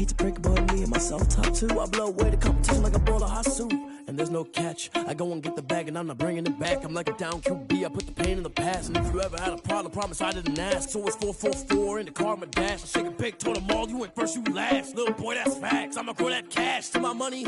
hate to break it, but me and myself top two. I blow away the competition like a bowl of hot soup. And there's no catch. I go and get the bag and I'm not bringing it back. I'm like a down QB, I put the pain in the past. And if you ever had a problem, promise I didn't ask. So it's 444 in the car, my dash. I shake a big, told them all, you went first, you last. Little boy, that's facts. I'ma grow that cash to my money.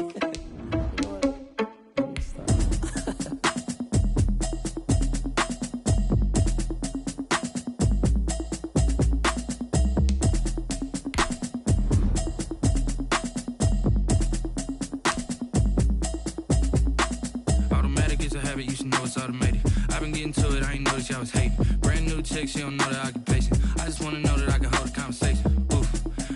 You should know it's automated. I've been getting to it, I ain't noticed y'all was hating. Brand new chick, she don't know the occupation. I just wanna know that I can hold a conversation. Oof,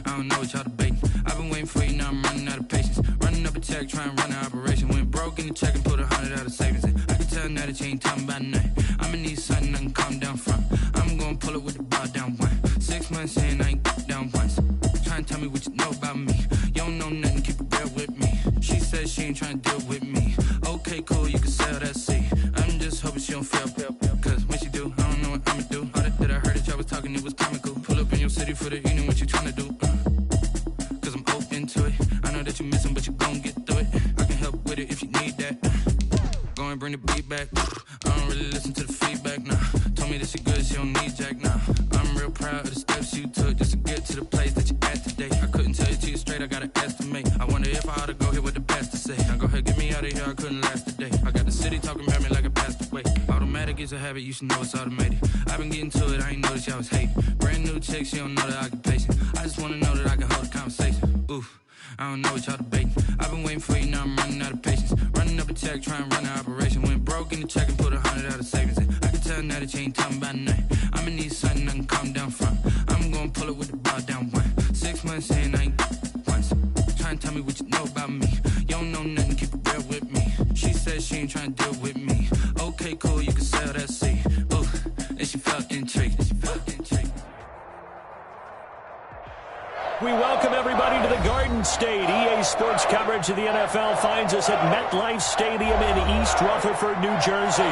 I don't know what y'all debating. I've been waiting for you, now I'm running out of patience. Running up a check, trying to run an operation. Went broke in the check and put 100 out of savings in. I can tell now that you ain't talking about nothing. I'ma need something I can calm down from. I'm gonna pull it with the bar down one. 6 months in, I ain't down once. Trying to tell me what you know about me. You don't know nothing, keep it real with me. She says she ain't trying to deal with me. Okay, cool, you can sell that seat. I'm just hoping she don't fail. Cause when she do, I don't know what I'ma do. All that I heard that y'all was talking, it was comical. Pull up in your city for the evening, what you trying to do? Cause I'm open to it. I know that you missing, but you gon' get through it. I can help with it if you need that. Go and bring the beat back. I don't really listen to the feedback, nah. Told me that she good, she don't need jack, nah. I'm real proud of the steps you took just to get to the place that you at today. I couldn't tell you to you straight, I gotta estimate. I wonder if I ought to go here with the best to say. Now go ahead, get me out of here, I couldn't last today. I got the city talking about me like I passed away. Automatic is a habit, you should know it's automated. I've been getting to it, I ain't noticed y'all was hating. Brand new chick, she don't know the occupation. I just wanna know that I can hold a conversation. Oof, I don't know what y'all debating. I've been waiting for you, now I'm running out of patience. Running up a check, trying to run an operation. Went broke in the check and put 100 out of savings in. I can tell now that you ain't talking about nothing. I'ma need something I can calm down from. I'm gonna pull it with the bar down one. 6 months in, I ain't once. Trying to tell me what you know about me. You don't know nothing, keep it real with me. She says she ain't trying to deal with me. Okay, cool, you can sell that seat. Ooh, and she felt intrigued. We welcome everybody to the Garden State. EA Sports coverage of the NFL finds us at MetLife Stadium in East Rutherford, New Jersey.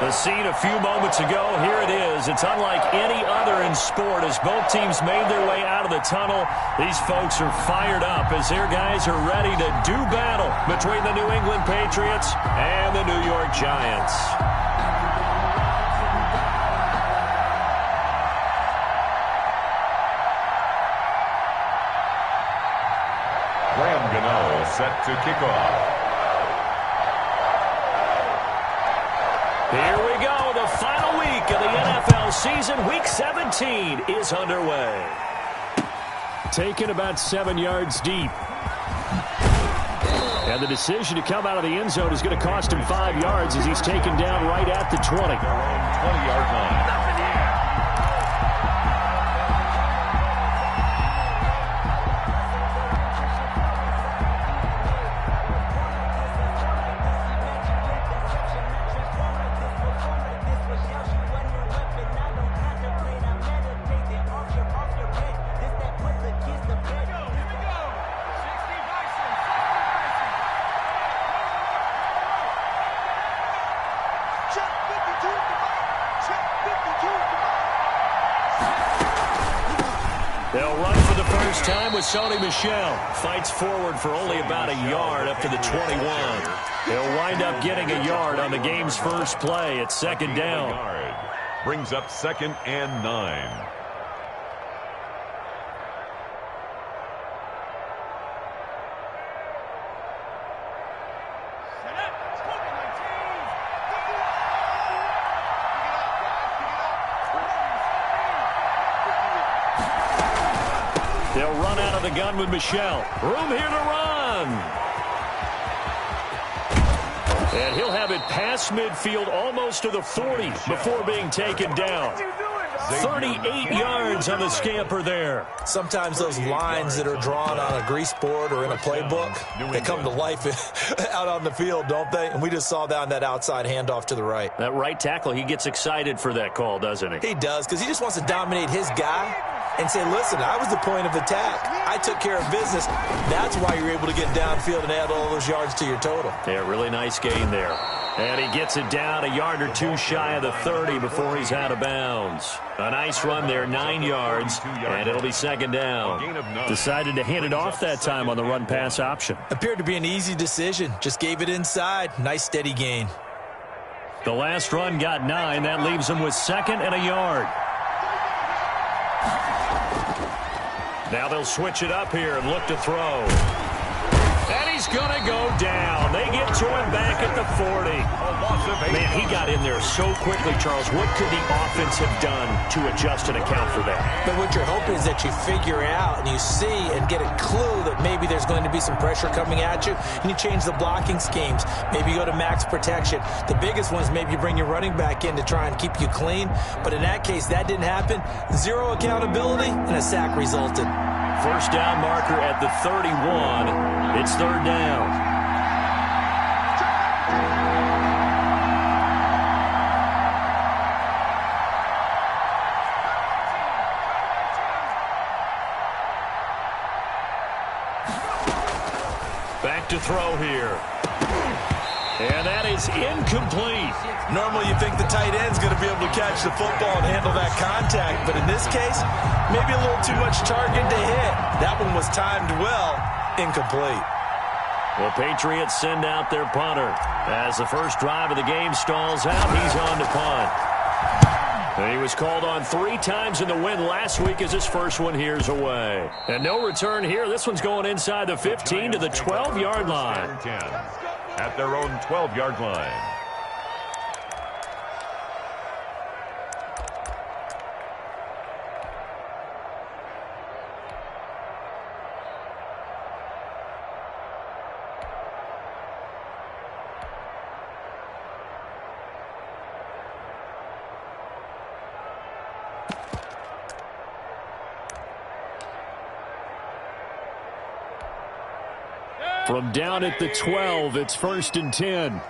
The scene a few moments ago, here it is. It's unlike any other in sport as both teams made their way out of the tunnel. These folks are fired up as their guys are ready to do battle between the New England Patriots and the New York Giants. Set to kick off. Here we go. The final week of the NFL season. Week 17 is underway. Taken about 7 yards deep. And the decision to come out of the end zone is going to cost him 5 yards as he's taken down right at the 20. 20-yard line. They'll run for the first time with Sony Michel. Fights forward for only about a yard up to the 21. He'll wind up getting a yard on the game's first play at second down. Brings up 2nd and 9. They'll run out of the gun with Michel. Room here to run. And he'll have it past midfield almost to the 40 before being taken down. 38 yards on the scamper there. Sometimes those lines that are drawn on a grease board or in a playbook, they come to life out on the field, don't they? And we just saw that on that outside handoff to the right. That right tackle, he gets excited for that call, doesn't he? He does, because he just wants to dominate his guy. and say, listen, I was the point of attack. I took care of business. That's why you're able to get downfield and add all those yards to your total. Yeah, really nice gain there. And he gets it down a yard or two shy of the 30 before he's out of bounds. A nice run there, 9 yards, and it'll be second down. Decided to hand it off that time on the run-pass option. Appeared to be an easy decision. Just gave it inside. Nice, steady gain. The last run got 9. That leaves him with 2nd and a yard. Now they'll switch it up here and look to throw. And he's going to go down. They get to him back at the 40. Man, he got in there so quickly, Charles. What could the offense have done to adjust and account for that? But what you're hoping is that you figure out and you see and get a clue that maybe there's going to be some pressure coming at you, and you change the blocking schemes. Maybe you go to max protection. The biggest one is maybe you bring your running back in to try and keep you clean. But in that case, that didn't happen. 0 accountability, and a sack resulted. First down marker at the 31. It's 3rd down. Back to throw here. And that is incomplete. Normally you think the tight end's going to be able to catch the football and handle that contact, but in this case, maybe a little too much target to hit. That one was timed well, incomplete. The Patriots send out their punter. As the first drive of the game stalls out, he's on to punt. And he was called on 3 times in the win last week as his first one here's away. And no return here. This one's going inside the 15 to the 12-yard line. At their own 12-yard line. From down at the 12, it's 1st and 10.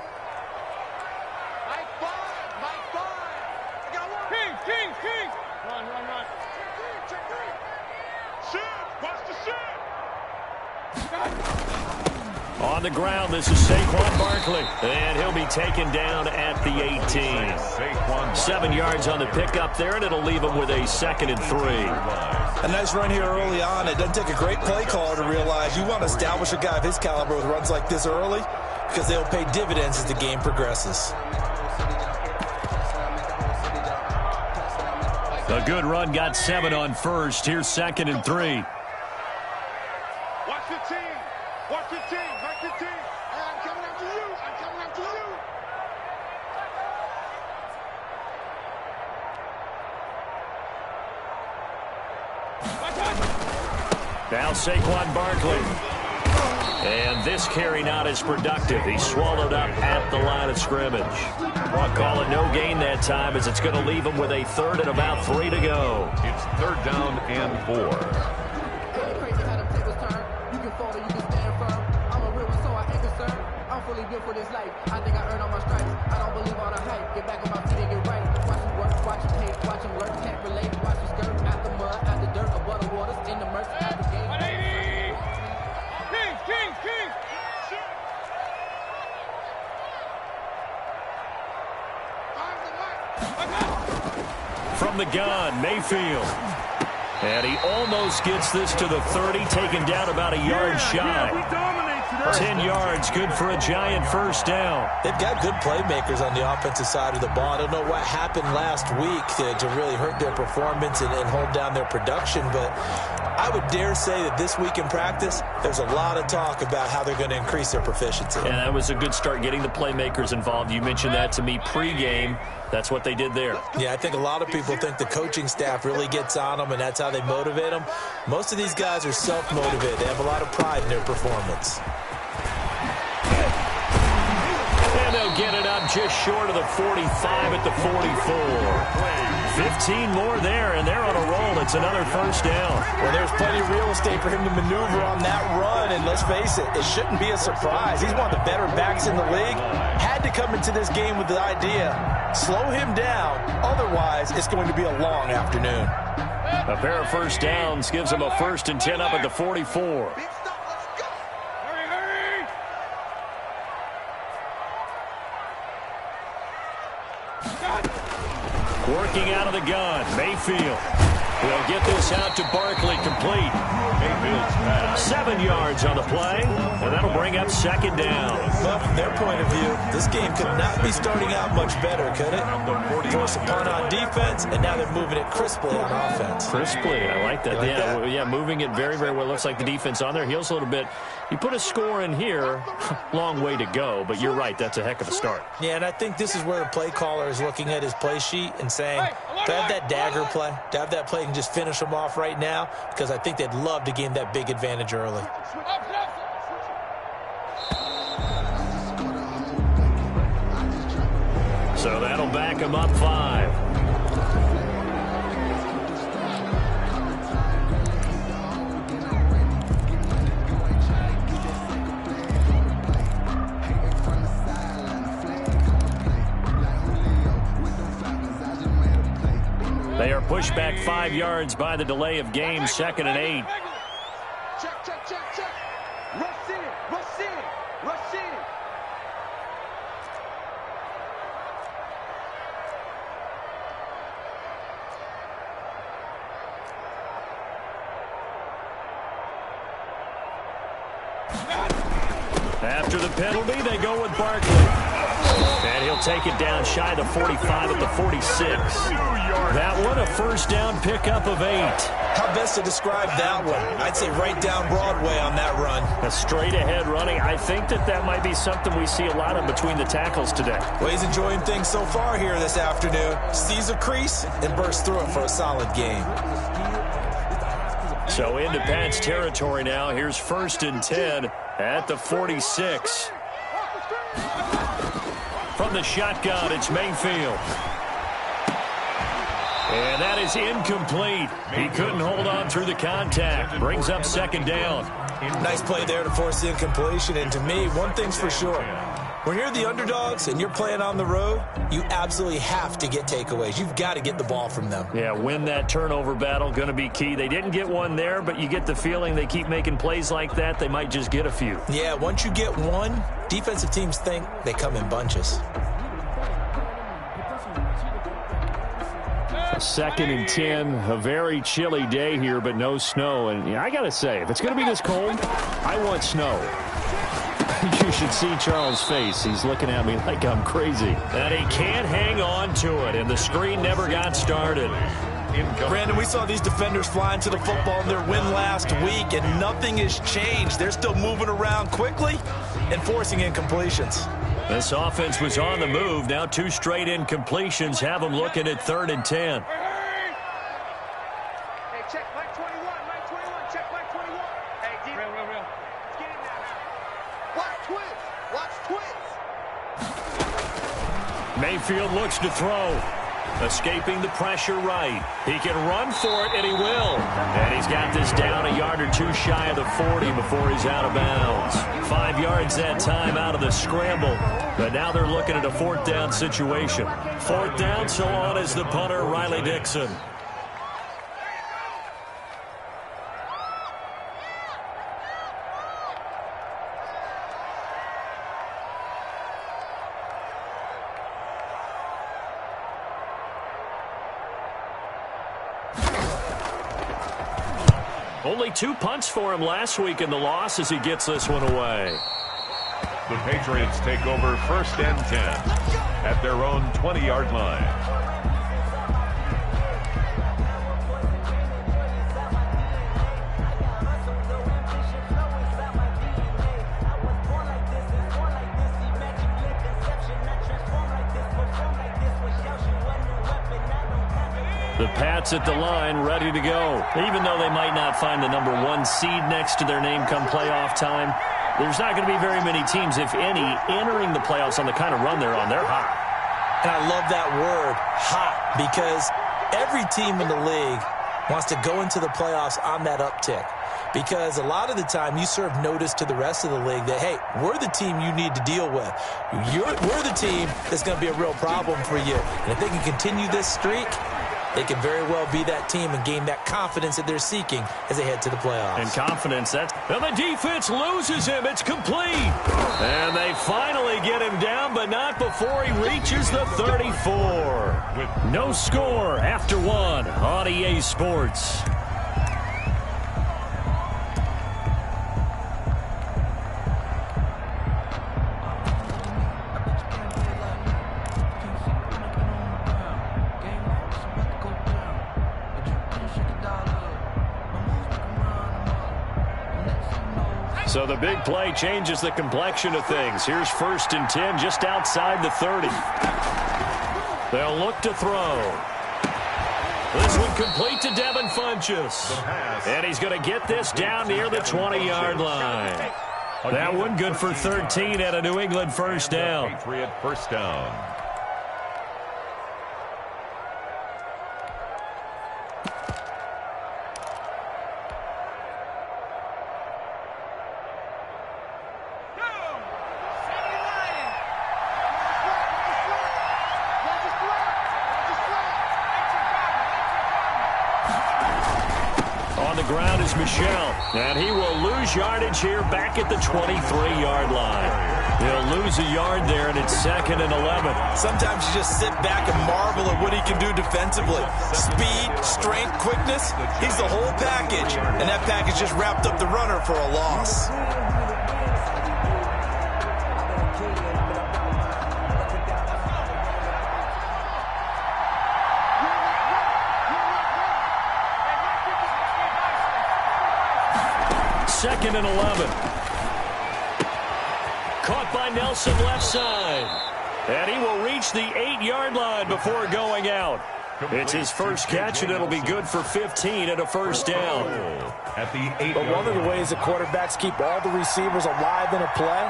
On the ground, this is Saquon Barkley, and he'll be taken down at the 18. 7 yards on the pickup there, and it'll leave him with a 2nd and 3. A nice run here early on. It doesn't take a great play caller to realize you want to establish a guy of his caliber with runs like this early because they'll pay dividends as the game progresses. A good run got 7 on first. Here's 2nd and 3. Watch the team. Watch the team. Watch the team. I'm coming after you. I'm coming after you. Now Saquon Barkley. And this carry not as productive. He's swallowed up at the line of scrimmage. I'll call it no gain that time as it's going to leave him with a 3rd and about 3 to go. It's 3rd down and 4. For this life, I think I earned all my stripes. I don't believe all the hype. Get back on my feet and get right. Watch him work, watch him hate, watch him work, can't relate. Watch him skirt out the mud, out the dirt, above the waters, in the merch, out the game. 180! King! From the gun, Mayfield. And he almost gets this to the 30, taken down about a yard shy. 10 yards, good for a giant first down. They've got good playmakers on the offensive side of the ball. I don't know what happened last week to really hurt their performance and hold down their production, but I would dare say that this week in practice, there's a lot of talk about how they're going to increase their proficiency. And that was a good start, getting the playmakers involved. You mentioned that to me pregame. That's what they did there. Yeah, I think a lot of people think the coaching staff really gets on them, and that's how they motivate them. Most of these guys are self-motivated. They have a lot of pride in their performance. And they'll get it up just short of the 45 at the 44. 15 more there, and they're on a roll. It's another first down. Well, there's plenty of real estate for him to maneuver on that run, and let's face it shouldn't be a surprise. He's one of the better backs in the league. Had to come into this game with the idea, slow him down, otherwise it's going to be a long afternoon. A pair of first downs gives them a 1st and 10 up at the 44. Working out of the gun, Mayfield. He'll get this out to Barkley, complete. 7 yards on the play, and that'll bring up 2nd down. Well, from their point of view, this game could not be starting out much better, could it? Force a punt on defense, and now they're moving it crisply on offense. Crisply, I like that. Yeah, moving it very, very well. Looks like the defense on their heels a little bit. You put a score in here, long way to go, but you're right, that's a heck of a start. Yeah, and I think this is where the play caller is looking at his play sheet and saying, to have that dagger play, to have that play and just finish them off right now, because I think they'd love to gain that big advantage early. So that'll back them up 5. They are pushed back 5 yards by the delay of game, 2nd and 8. Check. Rush in. After the penalty, they go with Barkley. And he'll take it down shy of the 45 at the 46. That one, a first down pickup of 8. How best to describe that one? I'd say right down Broadway on that run. A straight-ahead running. I think that might be something we see a lot of between the tackles today. Well, he's enjoying things so far here this afternoon. Sees a crease and bursts through it for a solid game. So into Pat's territory now. Here's 1st and 10 at the 46. From the shotgun, it's Mayfield. And that is incomplete. He couldn't hold on through the contact. Brings up 2nd down. Nice play there to force the incompletion. And to me, one thing's for sure. When you're the underdogs and you're playing on the road, you absolutely have to get takeaways. You've got to get the ball from them. Yeah, win that turnover battle, going to be key. They didn't get one there, but you get the feeling they keep making plays like that, they might just get a few. Yeah, once you get one, defensive teams think they come in bunches. 2nd and 10, a very chilly day here, but no snow. And I got to say, if it's going to be this cold, I want snow. You should see Charles' face. He's looking at me like I'm crazy. And he can't hang on to it, and the screen never got started. Brandon, we saw these defenders flying to the football in their win last week, and nothing has changed. They're still moving around quickly and forcing incompletions. This offense was on the move. Now 2 straight incompletions have them looking at 3rd and 10. Hey, check Mike 21. Check Mike 21. Hey, deep. Real. Let's get in there now. Watch twins. Mayfield looks to throw. Escaping the pressure right. He can run for it, and he will. And he's got this down a yard or 2 shy of the 40 before he's out of bounds. 5 yards that time out of the scramble. But now they're looking at a 4th down situation. 4th down, so on is the punter, Riley Dixon. Only 2 punts for him last week in the loss as he gets this one away. The Patriots take over 1st and 10 at their own 20-yard line. The Pats at the line, ready to go. Even though they might not find the number 1 seed next to their name come playoff time, there's not going to be very many teams, if any, entering the playoffs on the kind of run they're on. They're hot. And I love that word, hot, because every team in the league wants to go into the playoffs on that uptick. Because a lot of the time you serve notice to the rest of the league that, hey, we're the team you need to deal with. We're the team that's going to be a real problem for you. And if they can continue this streak, they can very well be that team and gain that confidence that they're seeking as they head to the playoffs. And confidence, and the defense loses him. It's complete. And they finally get him down, but not before he reaches the 34. No score after one on EA Sports. So the big play changes the complexion of things. Here's 1st and 10 just outside the 30. They'll look to throw. This one complete to Devin Funchess. And he's going to get this down near the 20-yard line. That one good for 13 at a New England first down. Patriot first down. Ground is Michel, and he will lose yardage here back at the 23-yard line. He'll lose a yard there, and it's 2nd and 11. Sometimes you just sit back and marvel at what he can do defensively. Speed, strength, quickness, he's the whole package, and that package just wrapped up the runner for a loss. Second and 11. Caught by Nelson left side. And he will reach the 8-yard line before going out. It's his first catch, and it'll be good for 15 and a first down. At the 8. But one of the ways that quarterbacks keep all the receivers alive in a play,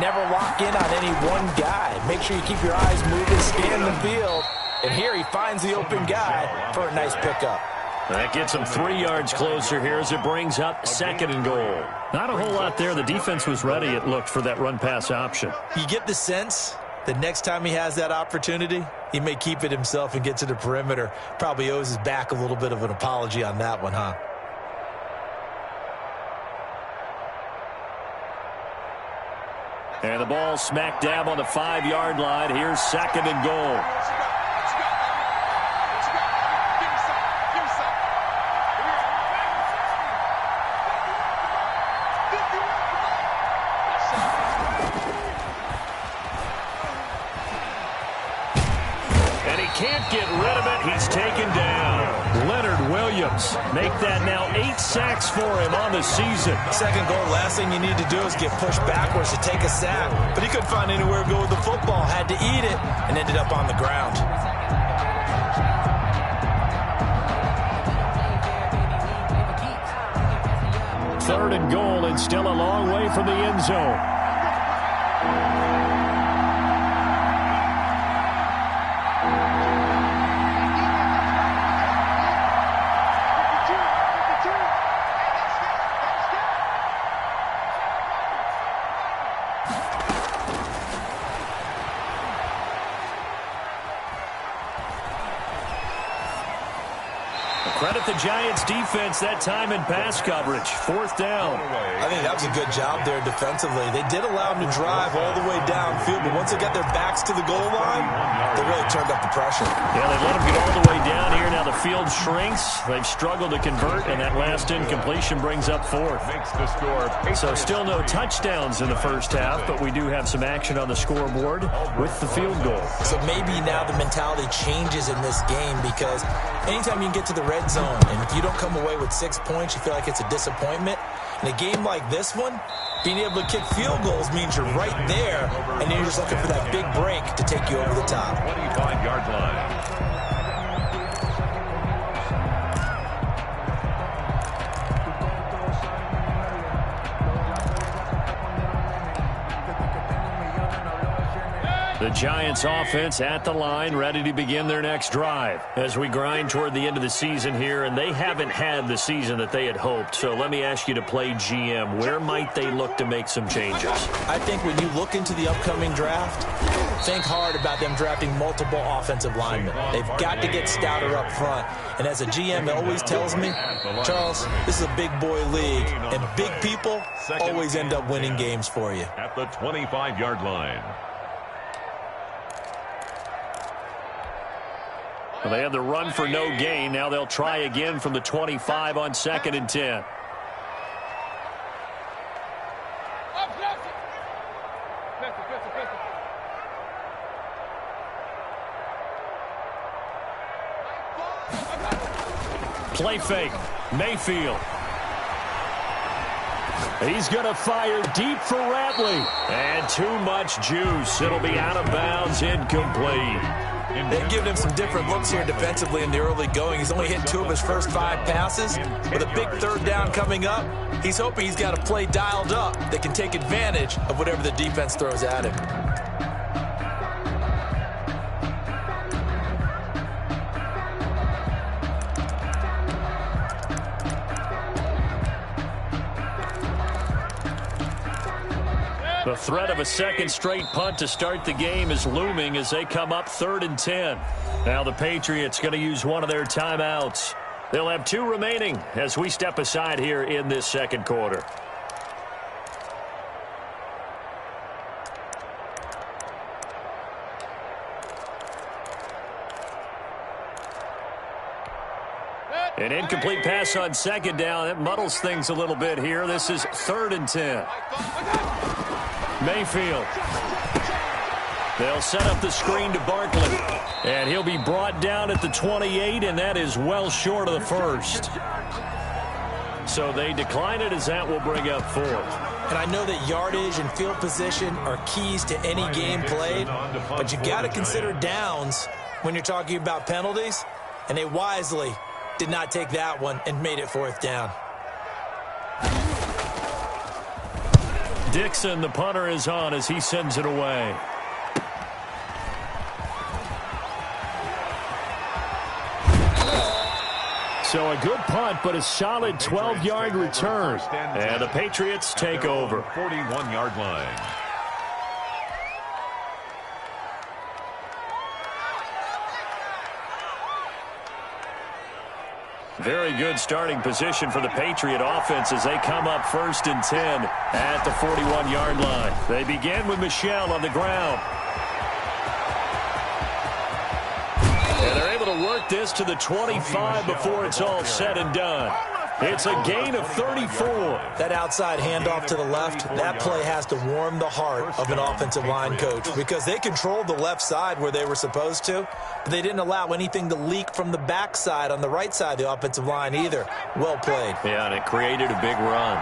never lock in on any one guy. Make sure you keep your eyes moving, scan the field. And here he finds the open guy for a nice pickup. That gets him 3 yards closer here as it brings up 2nd and goal. Not a whole lot there. The defense was ready, it looked, for that run-pass option. You get the sense that next time he has that opportunity, he may keep it himself and get to the perimeter. Probably owes his back a little bit of an apology on that one, huh? And the ball smack dab on the 5-yard line. Here's 2nd and goal. Can't get rid of it. He's taken down. Leonard Williams make that now 8 sacks for him on the season. Second goal, last thing you need to do is get pushed backwards to take a sack. But he couldn't find anywhere to go with the football. Had to eat it and ended up on the ground. Third and goal, and still a long way from the end zone. Credit the Giants defense that time in pass coverage. 4th down. I think that was a good job there defensively. They did allow them to drive all the way downfield, but once they got their backs to the goal line, they really turned up the pressure. Yeah, they let them get all the way down here. Now the field shrinks. They've struggled to convert, and that last incompletion brings up 4th. So still no touchdowns in the first half, but we do have some action on the scoreboard with the field goal. So maybe now the mentality changes in this game, because anytime you can get to the red zone, and if you don't come away with 6 points, you feel like it's a disappointment. In a game like this one, being able to kick field goals means you're right there, and you're just looking for that big break to take you over the top. 25-yard line. The Giants offense at the line, ready to begin their next drive. As we grind toward the end of the season here, and they haven't had the season that they had hoped. So let me ask you to play GM. Where might they look to make some changes? I think when you look into the upcoming draft, think hard about them drafting multiple offensive linemen. They've got to get stouter up front. And as a GM, it always tells me, Charles, this is a big boy league, and big people always end up winning games for you. At the 25-yard line. Well, they had the run for no gain. Now they'll try again from the 25 on 2nd and 10. Play fake. Mayfield. He's going to fire deep for Ratley. And too much juice. It'll be out of bounds, incomplete. They've given him some different looks here defensively in the early going. He's only hit 2 of his first 5 passes. With a big 3rd down coming up, he's hoping he's got a play dialed up that can take advantage of whatever the defense throws at him. The threat of a second straight punt to start the game is looming as they come up 3rd and 10. Now the Patriots going to use one of their timeouts. They'll have 2 remaining as we step aside here in this second quarter. An incomplete pass on 2nd down. It muddles things a little bit here. This is 3rd and 10. Mayfield. They'll set up the screen to Barkley. And he'll be brought down at the 28, and that is well short of the first. So they decline it as that will bring up 4th. And I know that yardage and field position are keys to any game played, but you've got to consider downs when you're talking about penalties, and they wisely did not take that one and made it 4th down. Dixon, the punter, is on as he sends it away. So a good punt, but a solid 12-yard return. And the Patriots take over. 41-yard line. Very good starting position for the Patriot offense as they come up 1st and 10 at the 41-yard line. They begin with Michel on the ground. And they're able to work this to the 25 before it's all said and done. It's a gain of 34. That outside handoff to the left, that play has to warm the heart of an offensive line coach because they controlled the left side where they were supposed to, but they didn't allow anything to leak from the backside on the right side of the offensive line either. Well played. Yeah, and it created a big run.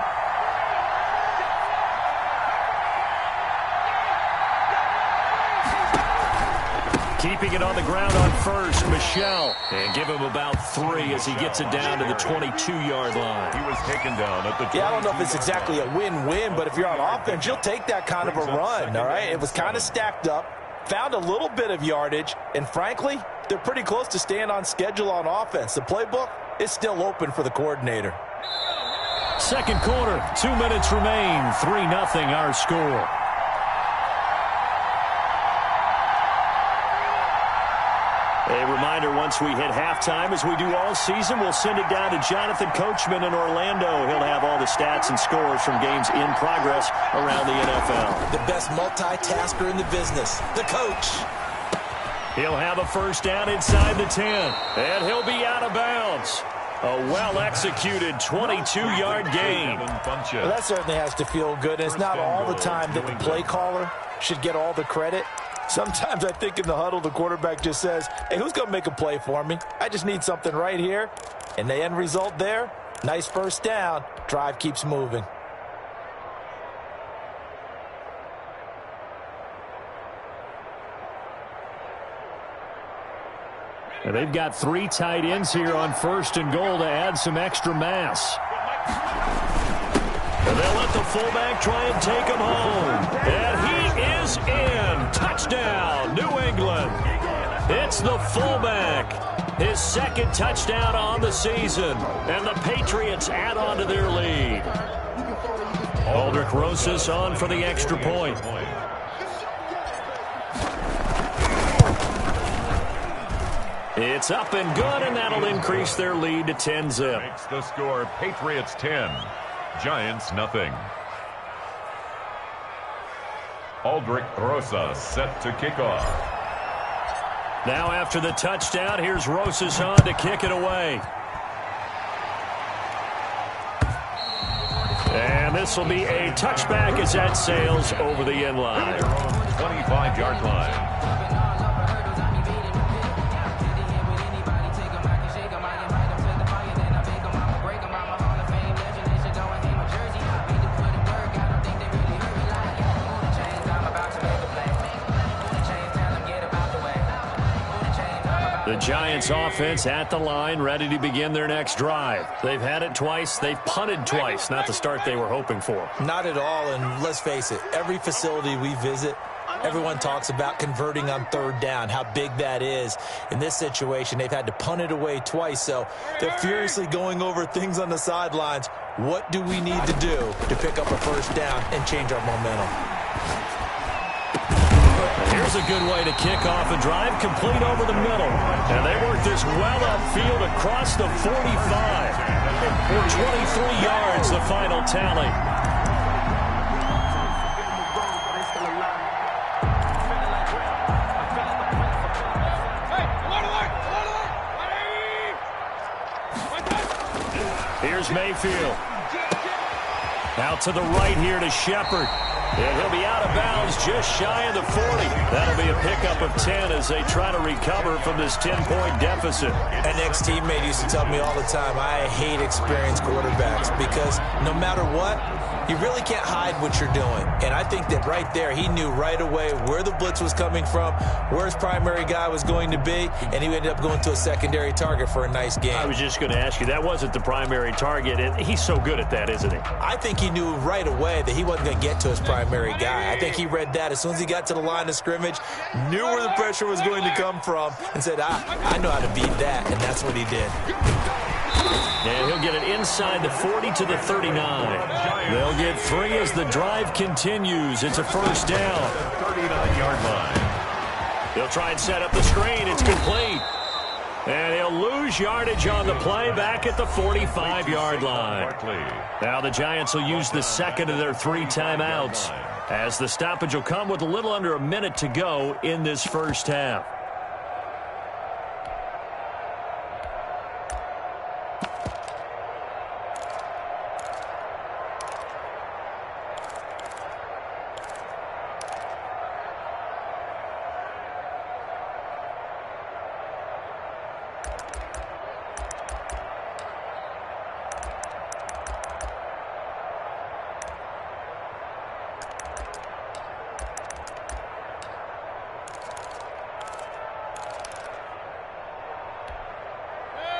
Keeping it on the ground on 1st, Michel. And give him about 3 as he gets it down to the 22-yard line. He was taken down at the I don't know if it's exactly a win-win, but if you're on offense, you'll take that kind of a run, all right? It was kind of stacked up, found a little bit of yardage, and frankly, they're pretty close to staying on schedule on offense. The playbook is still open for the coordinator. Second quarter, 2 minutes remain, 3-0 our score. A reminder, once we hit halftime, as we do all season, we'll send it down to Jonathan Coachman in Orlando. He'll have all the stats and scores from games in progress around the NFL. The best multitasker in the business, the coach. He'll have a 1st down inside the 10, and he'll be out of bounds. A well-executed 22-yard gain. Well, that certainly has to feel good. It's not all the time that the play caller should get all the credit. Sometimes I think in the huddle, the quarterback just says, hey, who's going to make a play for me? I just need something right here. And the end result there, nice 1st down. Drive keeps moving. And they've got 3 tight ends here on 1st and goal to add some extra mass. And they'll let the fullback try and take him home. And he is in. Touchdown, New England. It's the fullback. His second touchdown on the season. And the Patriots add on to their lead. Aldrich Rosas on for the extra point. It's up and good, and that'll increase their lead to 10-zip. Makes the score Patriots 10, Giants nothing. Aldrich Rosas set to kick off. Now after the touchdown, here's Rosas on to kick it away. And this will be a touchback as that sails over the end line. 25-yard line. The Giants offense at the line, ready to begin their next drive. They've had it twice. They've punted twice. Not the start they were hoping for. Not at all, and let's face it, every facility we visit, everyone talks about converting on third down, how big that is. In this situation, they've had to punt it away twice, so they're furiously going over things on the sidelines. What do we need to do to pick up a first down and change our momentum? Here's a good way to kick off a drive, complete over the middle. And they work this well upfield across the 45. 23 yards, the final tally. Here's Mayfield. Out to the right here to Shepard. And he'll be out of bounds just shy of the 40. That'll be a pickup of 10 as they try to recover from this 10-point deficit. An ex-teammate used to tell me all the time, I hate experienced quarterbacks because no matter what, you really can't hide what you're doing. And I think that right there, he knew right away where the blitz was coming from, where his primary guy was going to be, and he ended up going to a secondary target for a nice game. I was just going to ask you, that wasn't the primary target, and he's so good at that, isn't he? I think he knew right away that he wasn't going to get to his primary guy. I think he read that as soon as he got to the line of scrimmage, knew where the pressure was going to come from, and said, I know how to beat that, and that's what he did. And he'll get it inside the 40 to the 39. They'll get 3 as the drive continues. It's a first down. 39-yard line. He'll try and set up the screen. It's complete. And he'll lose yardage on the play back at the 45-yard line. Now the Giants will use the second of their 3 timeouts, as the stoppage will come with a little under a minute to go in this first half.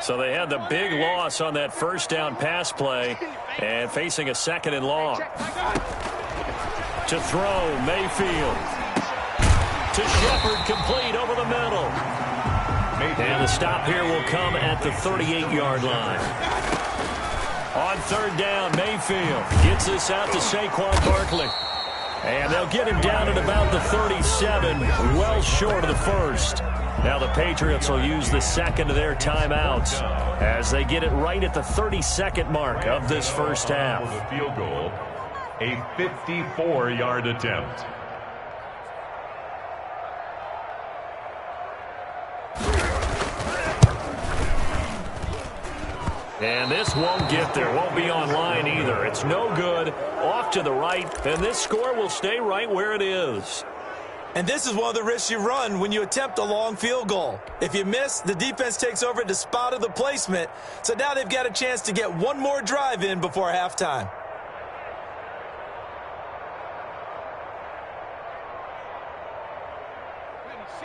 So they had the big loss on that first down pass play and facing a second and long. To throw, Mayfield. To Shepard, complete over the middle. And the stop here will come at the 38-yard line. On third down, Mayfield gets this out to Saquon Barkley. And they'll get him down at about the 37, well short of the first. Now the Patriots will use the second of their timeouts as they get it right at the 32nd mark of this first half. The field goal, a 54-yard attempt. And this won't get there, won't be online either. It's no good, off to the right, and this score will stay right where it is. And this is one of the risks you run when you attempt a long field goal. If you miss, the defense takes over at the spot of the placement. So now they've got a chance to get one more drive in before halftime.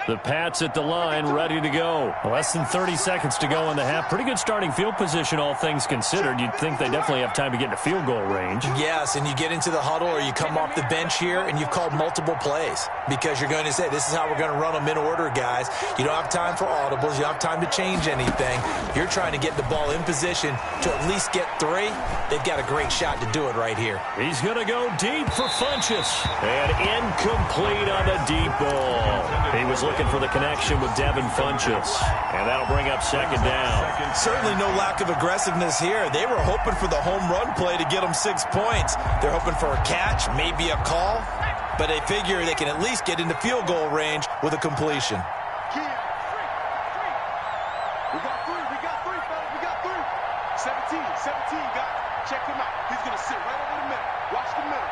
The Pats at the line, ready to go. Less than 30 seconds to go in the half. Pretty good starting field position, all things considered. You'd think they definitely have time to get into field goal range. Yes, and you get into the huddle or you come off the bench here and you've called multiple plays because you're going to say, this is how we're going to run them in order, guys. You don't have time for audibles. You don't have time to change anything. You're trying to get the ball in position to at least get 3. They've got a great shot to do it right here. He's going to go deep for Funchess. And incomplete on the deep ball. He was looking for the connection with Devin Funchess. And that'll bring up second down. Certainly no lack of aggressiveness here. They were hoping for the home run play to get them 6 points. They're hoping for a catch, maybe a call. But they figure they can at least get into field goal range with a completion. We got 3, fellas. We got 3. 17, guys. Check him out. He's going to sit right over the middle. Watch the middle.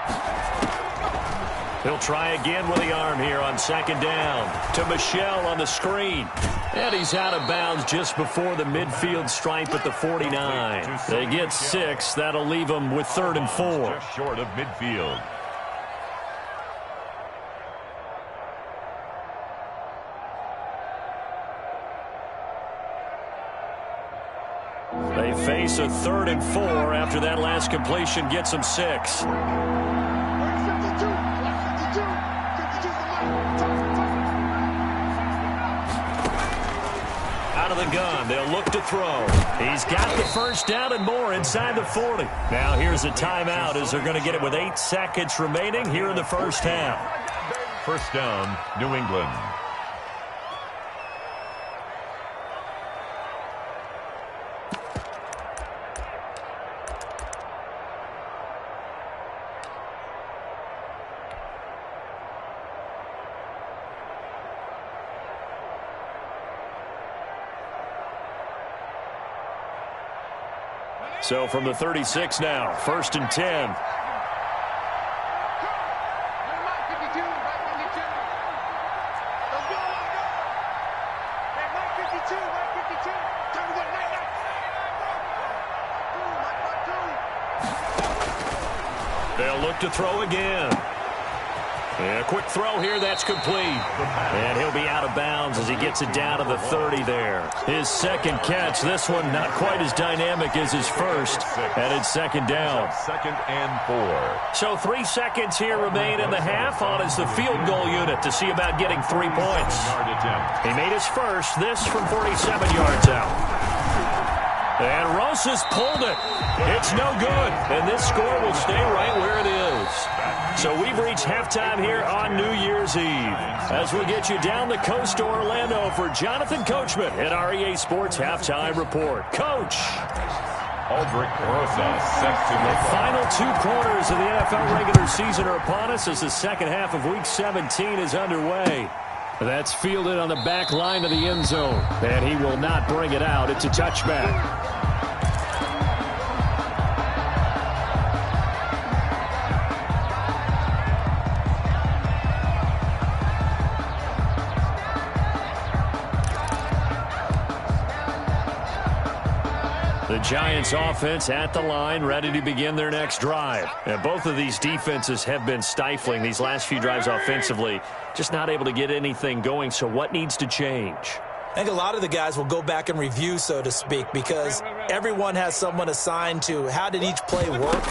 He'll try again with the arm here on second down. To Michelle on the screen. And he's out of bounds just before the midfield stripe at the 49. They get 6. That'll leave them with 3rd and 4. Just short of midfield. They face a 3rd and 4 after that last completion gets them 6. Out of the gun, they'll look to throw. He's got the first down and more inside the 40. Now here's a timeout as they're going to get it with 8 seconds remaining here in the first half. First down, New England. So from the 36 now, 1st and 10. They'll look to throw again. And a quick throw here, that's complete. And he'll be out of bounds as he gets it down to the 30 there. His second catch, this one not quite as dynamic as his first. And it's second down. 2nd and 4. So 3 seconds here remain in the half on as the field goal unit to see about getting 3 points. He made his first, this from 47 yards out. And Rosas pulled it. It's no good. And this score will stay right where it is. So we've reached halftime here on New Year's Eve. As we get you down the coast to Orlando for Jonathan Coachman at our EA Sports Halftime Report. Coach. Aldrich Rosas set to the final 2 quarters of the NFL regular season are upon us as the second half of Week 17 is underway. That's fielded on the back line of the end zone. And he will not bring it out. It's a touchback. The Giants offense at the line, ready to begin their next drive. And both of these defenses have been stifling these last few drives offensively. Just not able to get anything going, so what needs to change? I think a lot of the guys will go back and review, so to speak, because everyone has someone assigned to how did each play work.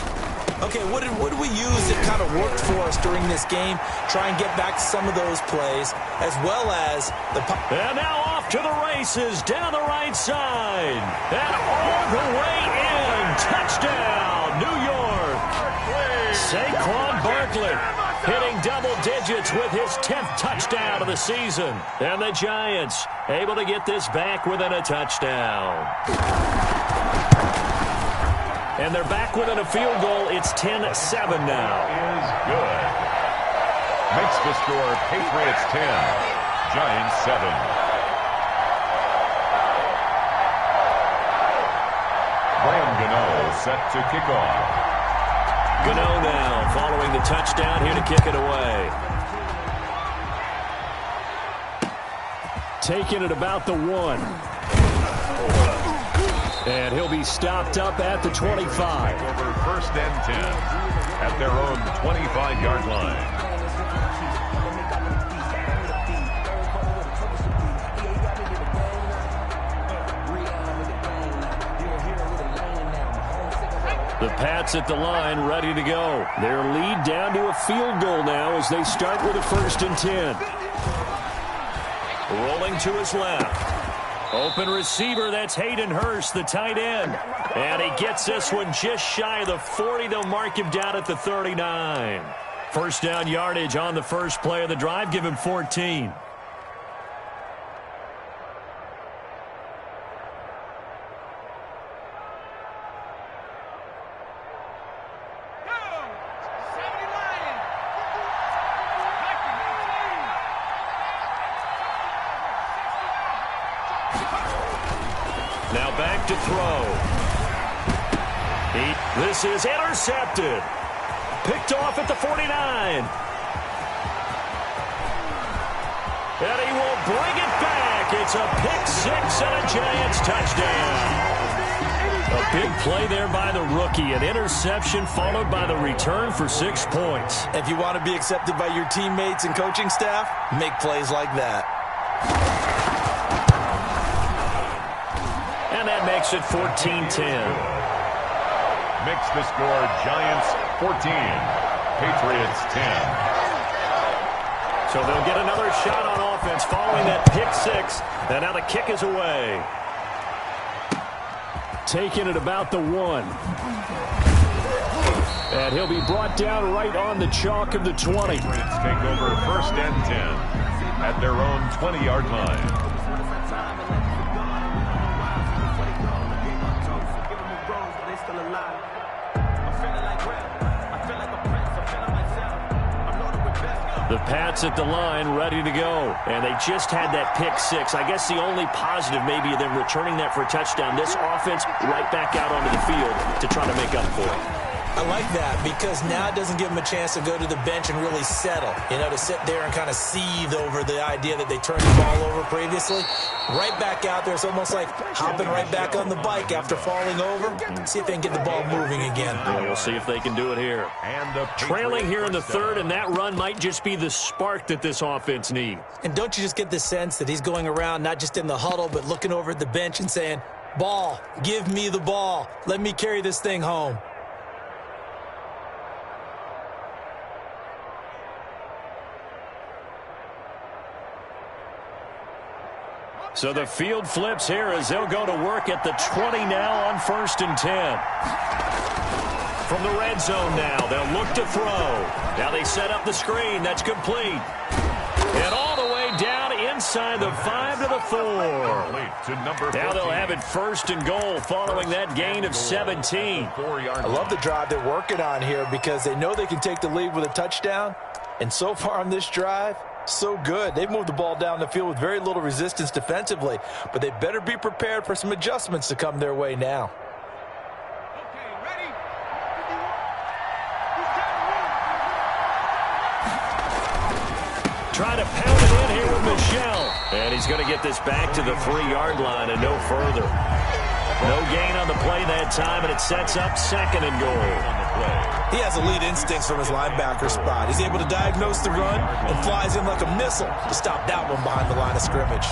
Okay, what did we use that kind of worked for us during this game? Try and get back to some of those plays, as well as the... And now off to the races, down the right side. And all the way in. Touchdown, New York. Saquon Barkley hitting double digits with his 10th touchdown of the season. And the Giants able to get this back within a touchdown. And they're back within a field goal. It's 10-7 now. Is good. Makes the score Patriots 10, Giants 7. Graham Gano set to kick off. Gano now following the touchdown here to kick it away. Taking it about the 1. And he'll be stopped up at the 25. Over 1st and 10 at their own 25-yard line. The Pats at the line, ready to go. Their lead down to a field goal now as they start with a 1st and 10. Rolling to his left. Open receiver, that's Hayden Hurst, the tight end. And he gets this one just shy of the 40. They'll mark him down at the 39. First down yardage on the first play of the drive. Give him 14. Now back to throw. This is intercepted. Picked off at the 49. And he will bring it back. It's a pick six and a Giants touchdown. A big play there by the rookie. An interception followed by the return for 6 points. If you want to be accepted by your teammates and coaching staff, make plays like that. And that makes it 14-10. Makes the score Giants 14, Patriots 10. So they'll get another shot on offense following that pick six. And now the kick is away. Taking it about the 1. And he'll be brought down right on the chalk of the 20. Patriots take over 1st and 10 at their own 20-yard line. The Pats at the line, ready to go. And they just had that pick six. I guess the only positive maybe of them returning that for a touchdown. This offense right back out onto the field to try to make up for it. I like that because now it doesn't give them a chance to go to the bench and really settle. You know, to sit there and kind of seethe over the idea that they turned the ball over previously. Right back out there. It's almost like hopping right back on the bike after falling over. See if they can get the ball moving again. Well, we'll see if they can do it here. Trailing here in the 3rd, and that run might just be the spark that this offense needs. And don't you just get the sense that he's going around not just in the huddle but looking over at the bench and saying, ball, give me the ball. Let me carry this thing home. So the field flips here as they'll go to work at the 20 now on 1st and 10. From the red zone now, they'll look to throw. Now they set up the screen. That's complete. And all the way down inside the 5 to the 4. Now they'll have it 1st and goal following that gain of 17. I love the drive they're working on here because they know they can take the lead with a touchdown. And so far on this drive, so good. They've moved the ball down the field with very little resistance defensively, but they better be prepared for some adjustments to come their way now. Okay, ready? Trying to pound it in here with Michelle. And he's going to get this back to the 3-yard line and no further. No gain on the play that time, and it sets up 2nd and goal. He has elite instincts from his linebacker spot. He's able to diagnose the run and flies in like a missile to stop that one behind the line of scrimmage.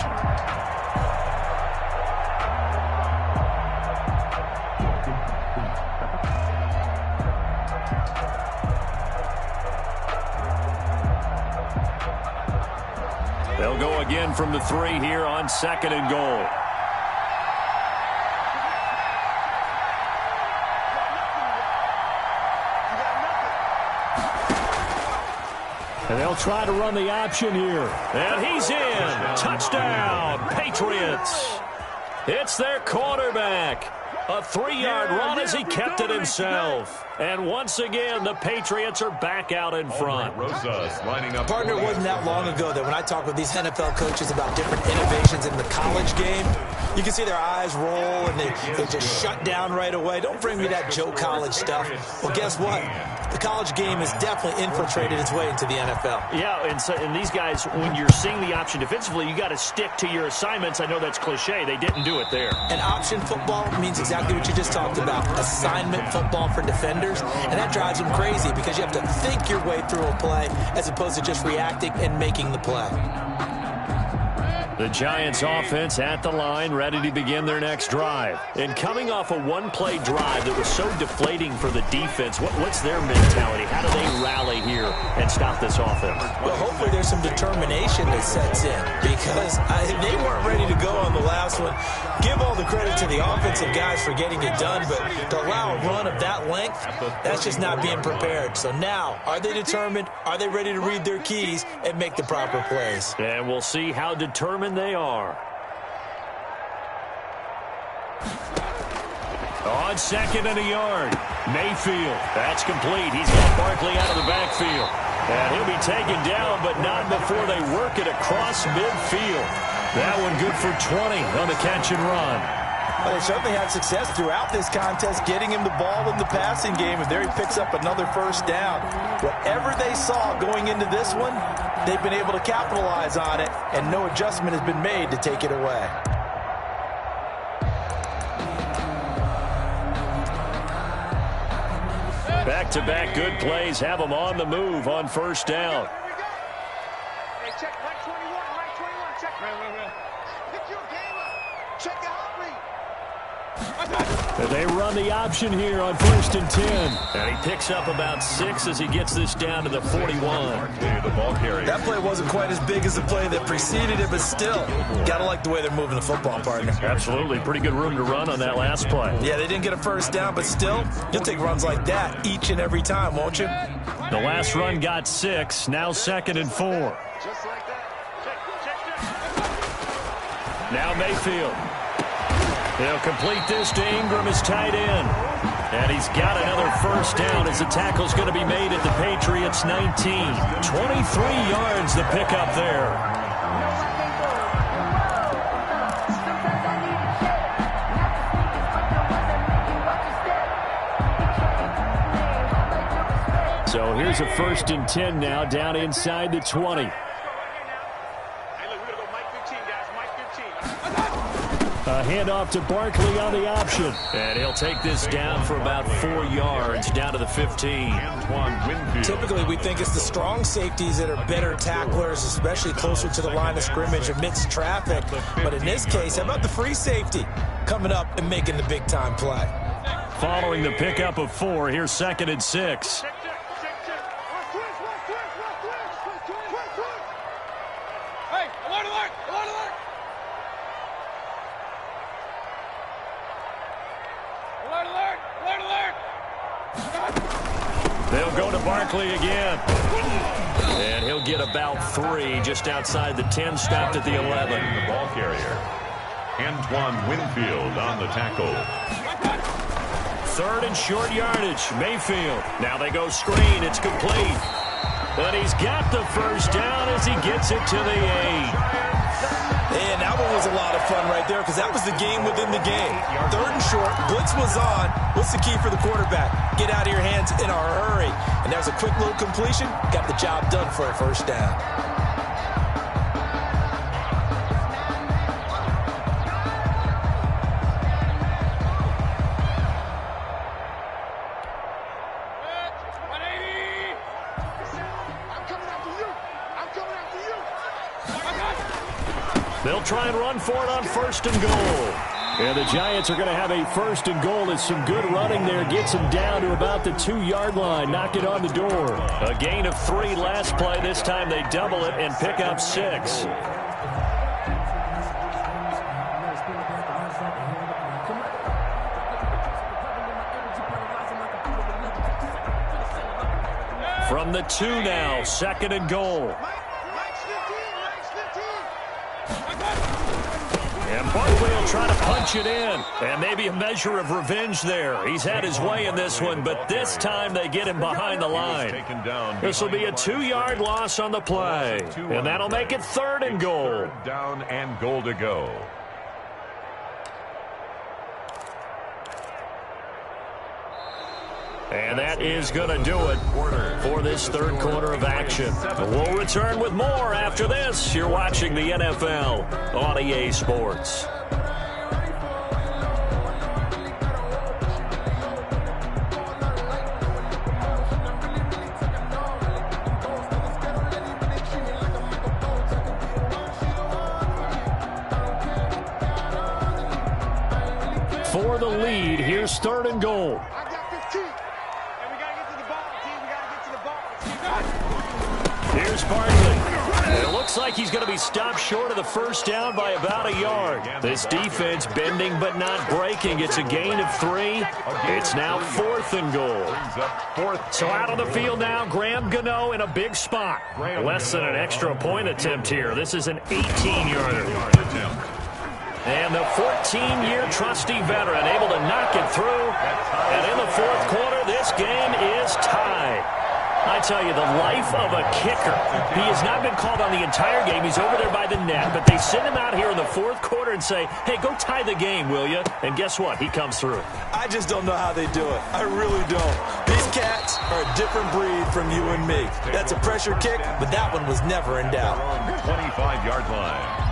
They'll go again from the 3 here on 2nd and goal. And they'll try to run the option here. And he's in. Touchdown, Patriots. It's their quarterback. A 3-yard run as he kept it himself. And once again, the Patriots are back out in front. Partner, it wasn't that long ago that when I talk with these NFL coaches about different innovations in the college game, you can see their eyes roll and they just shut down right away. Don't bring me that Joe College stuff. Well, guess what? The college game has definitely infiltrated its way into the NFL. Yeah, and these guys, when you're seeing the option defensively, you got to stick to your assignments. I know that's cliche. They didn't do it there. And option football means exactly what you just talked about. Assignment football for defenders. And that drives them crazy because you have to think your way through a play as opposed to just reacting and making the play. The Giants offense at the line, ready to begin their next drive. And coming off a one-play drive that was so deflating for the defense, what's their mentality? How do they rally here and stop this offense? Well, hopefully there's some determination that sets in, because they weren't ready to go on the last one. Give all the credit to the offensive guys for getting it done, but to allow a run of that length, that's just not being prepared. So now, are they determined? Are they ready to read their keys and make the proper plays? And we'll see how determined they are. On second and a yard, Mayfield. That's complete. He's got Barkley out of the backfield. And he'll be taken down, but not before they work it across midfield. That one good for 20 on the catch and run. Well, they certainly had success throughout this contest getting him the ball in the passing game, and there he picks up another first down. Whatever they saw going into this one, they've been able to capitalize on it, and no adjustment has been made to take it away. Back-to-back good plays have them on the move on first down. Hey, check right 21, right 21. Check. Pick your game up. Check your heart rate. And they run the option here on 1st and 10. And he picks up about 6 as he gets this down to the 41. The ball carrier. That play wasn't quite as big as the play that preceded it, but still, got to like the way they're moving the football, partner. Absolutely. Pretty good room to run on that last play. Yeah, they didn't get a first down, but still, you'll take runs like that each and every time, won't you? The last run got 6. Now 2nd and 4. Just like that. Check. Now Mayfield. He'll complete this to Ingram as tight end. And he's got another first down as the tackle's going to be made at the Patriots 19. 23 yards the pickup there. So here's a 1st and 10 now down inside the 20. A handoff to Barkley on the option. And he'll take this down for about 4 yards, down to the 15. Typically, we think it's the strong safeties that are better tacklers, especially closer to the line of scrimmage amidst traffic. But in this case, how about the free safety coming up and making the big-time play? Following the pickup of 4, here's 2nd and 6. Hey, alert, alert, alert, alert. Alert, alert, alert, alert. They'll go to Barkley again. And he'll get about 3 just outside the 10, stopped at the 11. The ball carrier. Antoine Winfield on the tackle. 3rd and short yardage. Mayfield. Now they go screen. It's complete. But he's got the first down as he gets it to the 8. And that one was a lot of fun right there because that was the game within the game. 3rd and short, blitz was on. What's the key for the quarterback? Get out of your hands in a hurry. And that was a quick little completion. Got the job done for a first down. They'll try and run for it on 1st and goal. And the Giants are going to have a 1st and goal as some good running there gets them down to about the 2-yard line. Knock it on the door. A gain of 3 last play. This time they double it and pick up 6. From the 2 now, 2nd and goal. And Barkley will try to punch it in. And maybe a measure of revenge there. He's had his way in this one, but this time they get him behind the line. This will be a 2-yard loss on the play. And that'll make it 3rd and goal. 3rd down and goal to go. And that is going to do it for this 3rd quarter of action. We'll return with more after this. You're watching the NFL on EA Sports. for the lead. Here's 3rd and goal. I got 15. And we got to get to the ball, team. We got to get to the ball. Here's Barkley. It looks like he's going to be stopped short of the first down by about a yard. This defense bending but not breaking. It's a gain of 3. It's now 4th and goal. So out on the field now, Graham Gano in a big spot. Less than an extra point attempt here. This is an 18-yarder. And the 14-year trusty veteran able to knock it through. And in the 4th quarter, this game is tied. I tell you, the life of a kicker. He has not been called on the entire game. He's over there by the net, but they send him out here in the 4th quarter and say, hey, go tie the game, will you? And guess what? He comes through. I just don't know how they do it. I really don't. These cats are a different breed from you and me. That's a pressure kick, but that one was never in doubt. 25-yard line.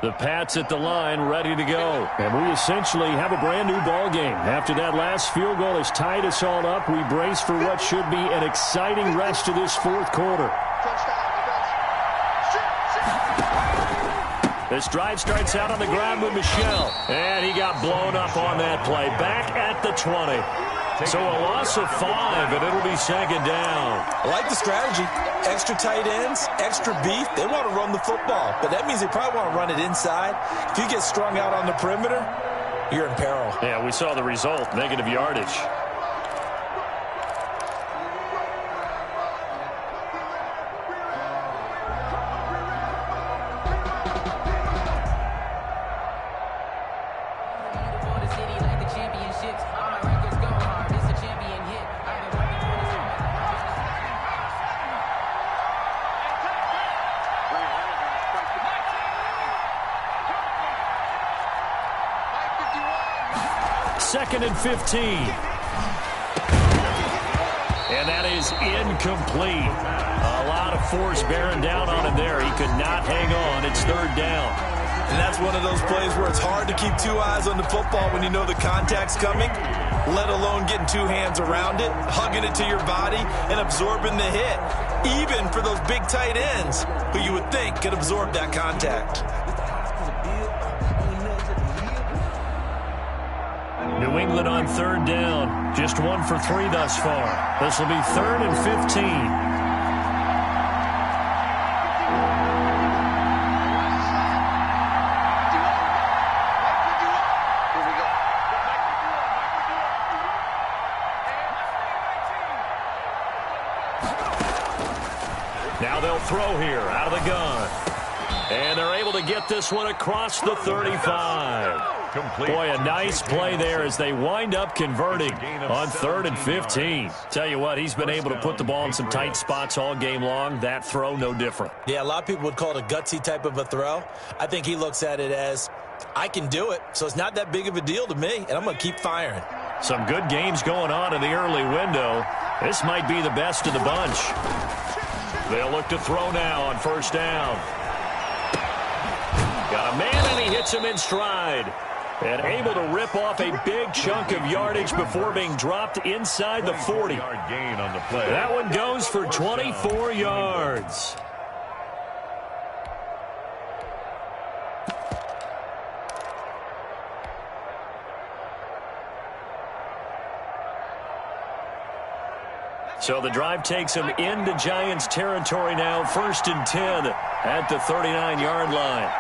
The Pats at the line, ready to go. And we essentially have a brand-new ball game. After that last field goal has tied us all up, we brace for what should be an exciting rest of this 4th quarter. This drive starts out on the ground with Michel. And he got blown up on that play. Back at the 20. So a loss of 5, and it'll be 2nd down. I like the strategy. Extra tight ends, extra beef. They want to run the football, but that means they probably want to run it inside. If you get strung out on the perimeter, you're in peril. Yeah, we saw the result, negative yardage. Second and 15. And that is incomplete. A lot of force bearing down on him there. He could not hang on. It's 3rd down. And that's one of those plays where it's hard to keep 2 eyes on the football when you know the contact's coming, let alone getting 2 hands around it, hugging it to your body, and absorbing the hit. Even for those big tight ends who you would think could absorb that contact. New England on 3rd down. Just 1 for 3 thus far. This will be 3rd and 15. Now they'll throw here out of the gun. And they're able to get this one across the 35. Boy, a nice play there as they wind up converting on 3rd and 15. Tell you what, he's been able to put the ball in some tight spots all game long. That throw, no different. Yeah, a lot of people would call it a gutsy type of a throw. I think he looks at it as, I can do it, so it's not that big of a deal to me, and I'm going to keep firing. Some good games going on in the early window. This might be the best of the bunch. They'll look to throw now on 1st down. Got a man, and he hits him in stride. And able to rip off a big chunk of yardage before being dropped inside the 40. Gain on the play. That one goes for 24 yards. So the drive takes him into Giants territory now. 1st and 10 at the 39-yard line.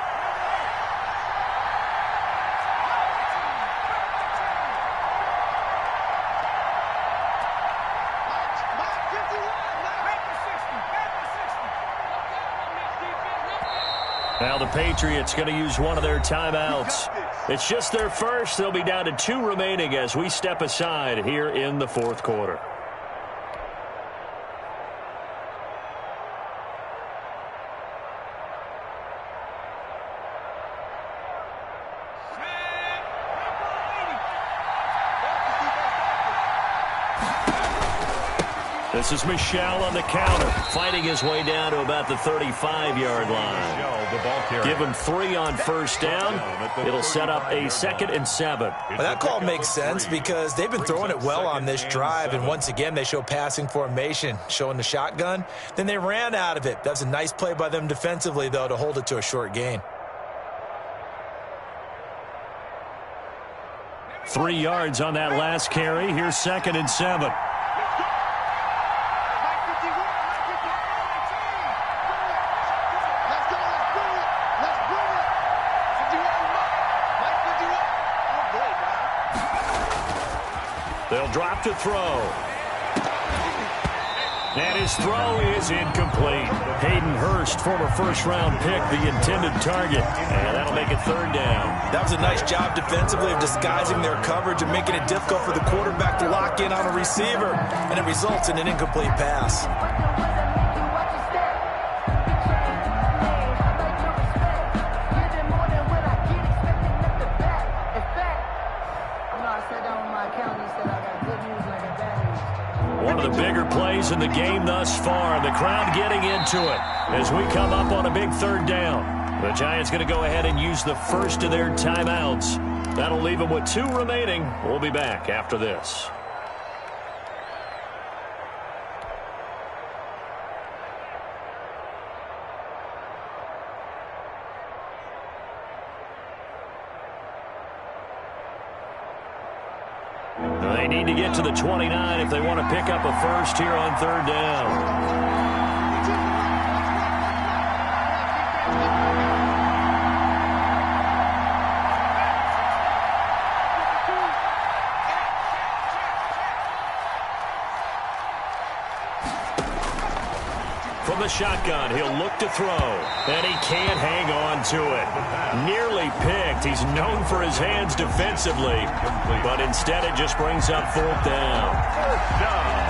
Now the Patriots going to use one of their timeouts. It's just their first. They'll be down to 2 remaining as we step aside here in the 4th quarter. The This is Michel on the counter, fighting his way down to about the 35-yard line. Give him 3 on first down. It'll set up a 2nd and 7. Well, that call makes sense because they've been throwing it well on this drive, and once again they show passing formation, showing the shotgun. Then they ran out of it. That's a nice play by them defensively, though, to hold it to a short gain. 3 yards on that last carry. Here's 2nd and 7. They'll drop to throw. And his throw is incomplete. Hayden Hurst, former first-round pick, the intended target. And that'll make it 3rd down. That was a nice job defensively of disguising their coverage and making it difficult for the quarterback to lock in on a receiver. And it results in an incomplete pass. One of the bigger plays in the game thus far. The crowd getting into it as we come up on a big 3rd down. The Giants going to go ahead and use the first of their timeouts. That'll leave them with 2 remaining. We'll be back after this. They need to get to the 29 if they want to pick up a first here on 3rd down. From the shotgun, he'll look to throw, and he can't hang on to it. Nearly picked. He's known for his hands defensively, but instead it just brings up 4th down. 4th down.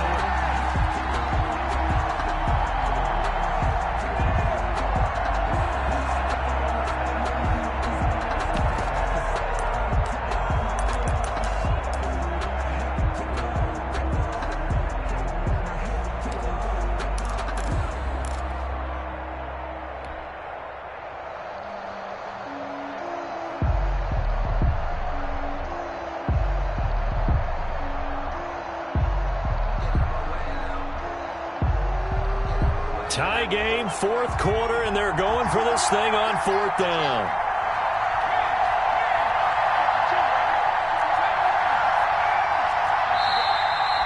Tie game, 4th quarter, and they're going for this thing on 4th down.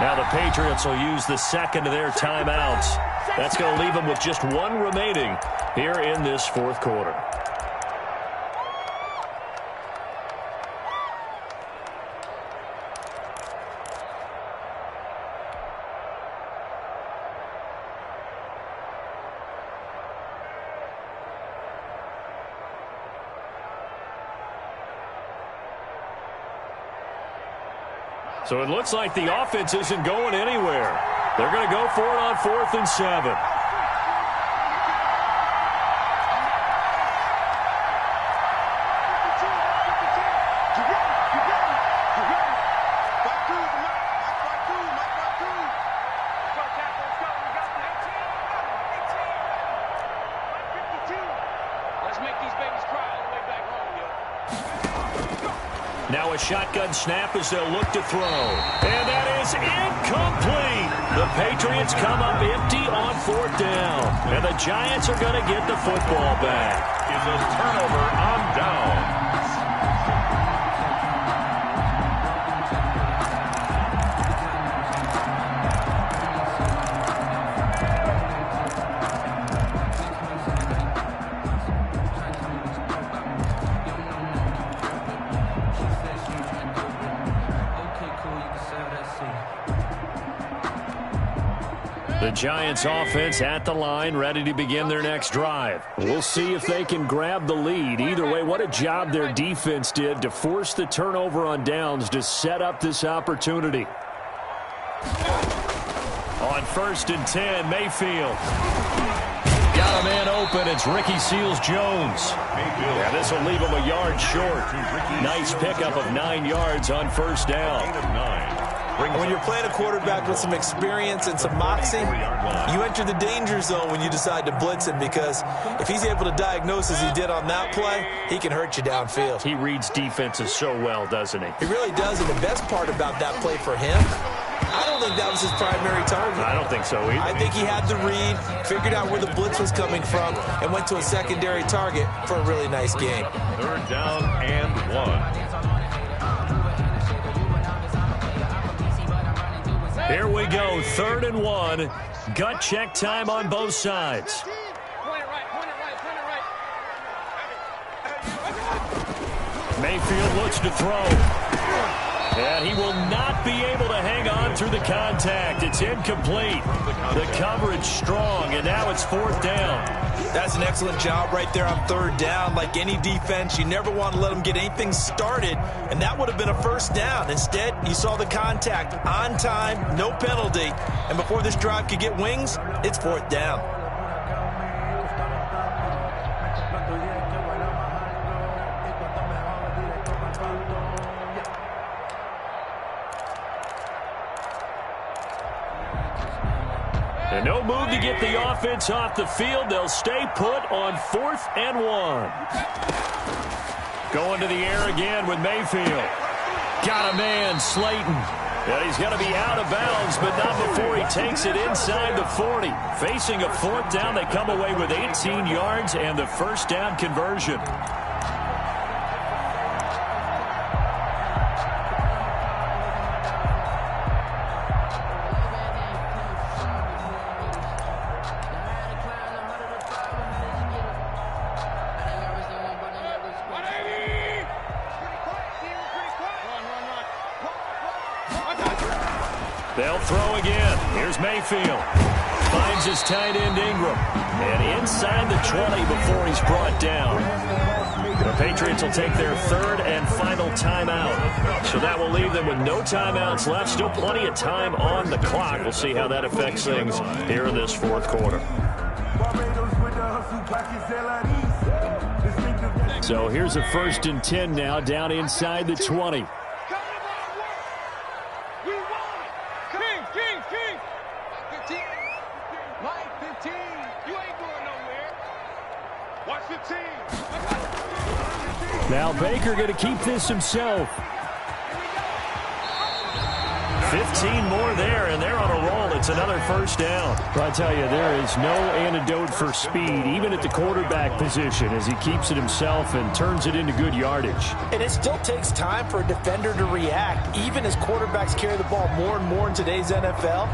Now the Patriots will use the 2nd of their timeouts. That's going to leave them with just 1 remaining here in this 4th quarter. So it looks like the offense isn't going anywhere. They're going to go for it on 4th and 7. Now a shotgun snap as they'll look to throw. And that is incomplete. The Patriots come up empty on 4th down. And the Giants are going to get the football back. It's a turnover on down. The Giants offense at the line, ready to begin their next drive. We'll see if they can grab the lead. Either way, what a job their defense did to force the turnover on downs to set up this opportunity. On 1st and 10, Mayfield. Got a man open. It's Ricky Seals-Jones. Yeah, this will leave him a yard short. Nice pickup of 9 yards on 1st down. And when you're playing a quarterback with some experience and some moxie, you enter the danger zone when you decide to blitz him, because if he's able to diagnose as he did on that play, he can hurt you downfield. He reads defenses so well, doesn't he? He really does, and the best part about that play for him, I don't think that was his primary target. I don't think so either. I think he had the read, figured out where the blitz was coming from, and went to a secondary target for a really nice game. 3rd down and 1. Here we go, 3rd and 1. Gut check time on both sides. Mayfield looks to throw. And he will not be able to hang on through the contact. It's incomplete. The coverage strong, and now it's 4th down. That's an excellent job right there on 3rd down. Like any defense, you never want to let them get anything started, and that would have been a 1st down. Instead, you saw the contact on time, no penalty, and before this drive could get wings, it's 4th down. And no move to get the offense off the field. They'll stay put on 4th and 1. Going to the air again with Mayfield. Got a man, Slayton. And he's going to be out of bounds, but not before he takes it inside the 40. Facing a 4th down, they come away with 18 yards and the 1st down conversion. They'll throw again. Here's Mayfield. Finds his tight end Ingram. And inside the 20 before he's brought down. The Patriots will take their 3rd and final timeout. So that will leave them with no timeouts left. Still plenty of time on the clock. We'll see how that affects things here in this 4th quarter. So here's a 1st and 10 now down inside the 20. Now Baker going to keep this himself. 15 more there, and they're on a roll. It's another 1st down. But I tell you, there is no antidote for speed, even at the quarterback position, as he keeps it himself and turns it into good yardage. And it still takes time for a defender to react. Even as quarterbacks carry the ball more and more in today's NFL,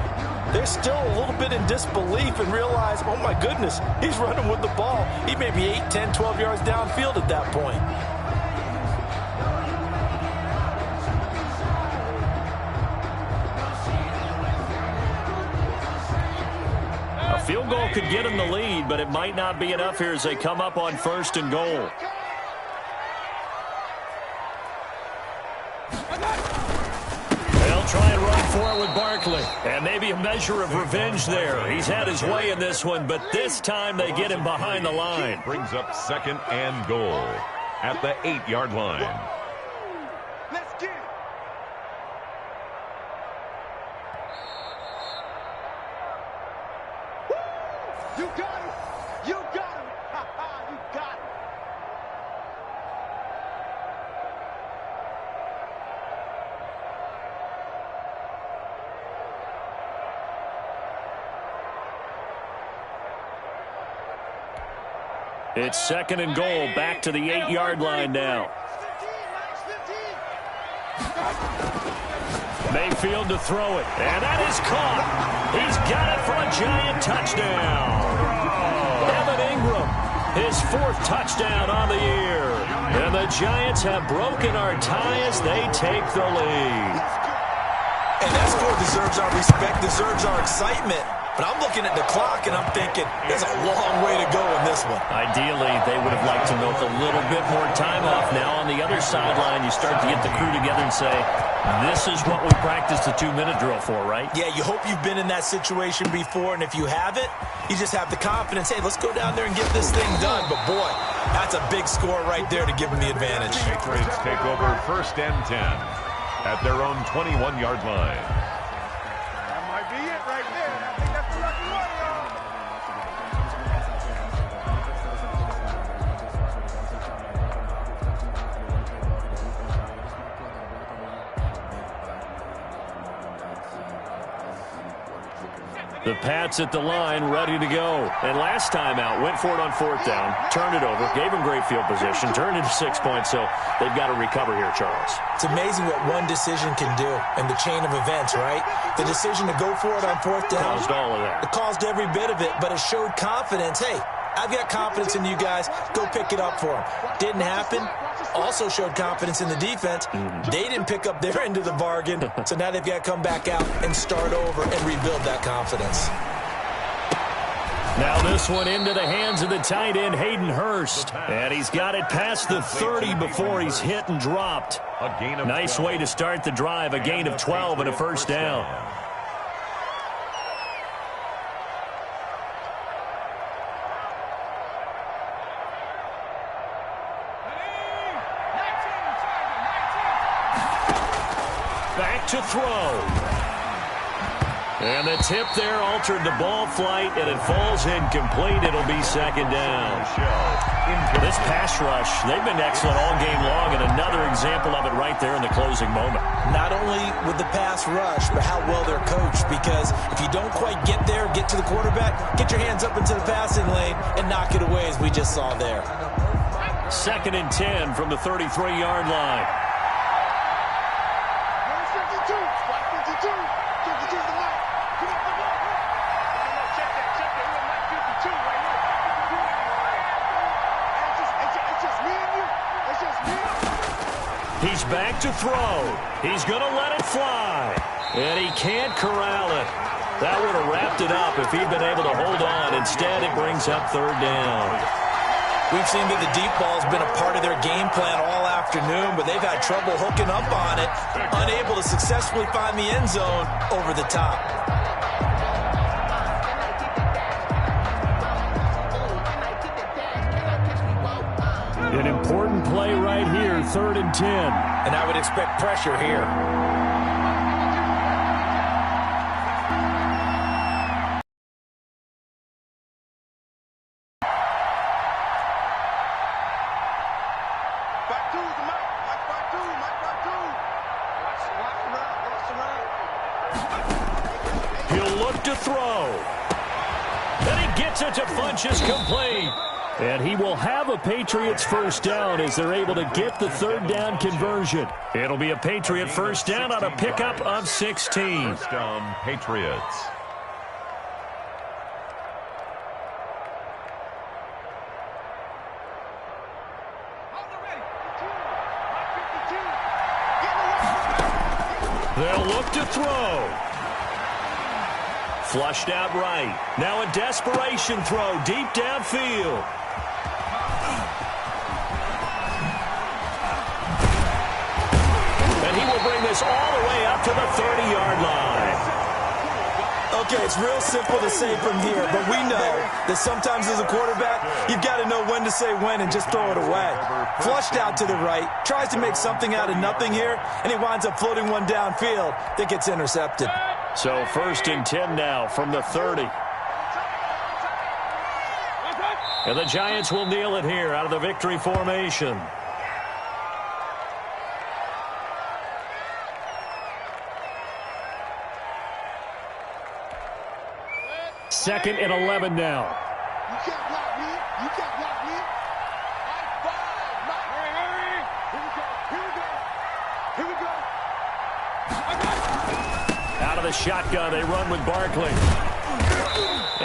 they're still a little bit in disbelief and realize, oh my goodness, he's running with the ball. He may be 8, 10, 12 yards downfield at that point. A field goal could get them the lead, but it might not be enough here as they come up on 1st and goal. They'll try and run for it with Barkley. And maybe a measure of revenge there. He's had his way in this one, but this time they get him behind the line. Brings up 2nd and goal at the 8-yard line. Let's get it. You got it. You got it. You got it. It's 2nd and goal, back to the 8-yard line now. Mayfield to throw it, and that is caught. He's got it for a giant touchdown. Evan Ingram, his 4th touchdown on the year. And the Giants have broken our tie as they take the lead. And that score deserves our respect, deserves our excitement. But I'm looking at the clock, and I'm thinking, there's a long way to go in this one. Ideally, they would have liked to milk a little bit more time off. Now on the other sideline, you start to get the crew together and say, this is what we practiced the 2-minute drill for, right? Yeah, you hope you've been in that situation before, and if you haven't, you just have the confidence, hey, let's go down there and get this thing done. But, boy, that's a big score right there to give them the advantage. Patriots take over 1st and 10. at their own 21-yard line. That might be it right there. I think that's the lucky one, y'all. The Pats at the line, ready to go. And last time out, went for it on 4th down, turned it over, gave them great field position, turned it to 6 points, so they've got to recover here, Charles. It's amazing what one decision can do in the chain of events, right? The decision to go for it on 4th down. Caused all of that. It caused every bit of it, but it showed confidence. Hey, I've got confidence in you guys. Go pick it up for them. Didn't happen. Also showed confidence in the defense. They didn't pick up their end of the bargain, so now they've got to come back out and start over and rebuild that confidence. Now this one into the hands of the tight end, Hayden Hurst. And he's got it past the 30 before he's hit and dropped. Nice way to start the drive, a gain of 12 and a first down. Back to throw. And the tip there altered the ball flight, and it falls incomplete. It'll be second down. This pass rush, they've been excellent all game long, and another example of it right there in the closing moment. Not only with the pass rush, but how well they're coached, because if you don't quite get there, get to the quarterback, get your hands up into the passing lane and knock it away, as we just saw there. 2nd and 10 from the 33-yard line. He's back to throw. He's going to let it fly. And he can't corral it. That would have wrapped it up if he'd been able to hold on. Instead, it brings up 3rd down. We've seen that the deep ball has been a part of their game plan all afternoon, but they've had trouble hooking up on it, unable to successfully find the end zone over the top. An important play right here, 3rd and 10. And I would expect pressure here. He'll look to throw. And he gets it to Funchess complete. And he will have a Patriots first down as they're able to get the 3rd down conversion. It'll be a Patriot first down on a pickup of 16. First down, Patriots. They'll look to throw. Flushed out right. Now a desperation throw deep downfield. And he will bring this all the way up to the 30-yard line. Okay, it's real simple to say from here, but we know that sometimes as a quarterback, you've got to know when to say when and just throw it away. Flushed out to the right, tries to make something out of nothing here, and he winds up floating one downfield that gets intercepted. So 1st and 10 now from the 30. And the Giants will kneel it here out of the victory formation. 2nd and 11 now. You can't block me. You can't block me. Here we go. Out of the shotgun, they run with Barkley.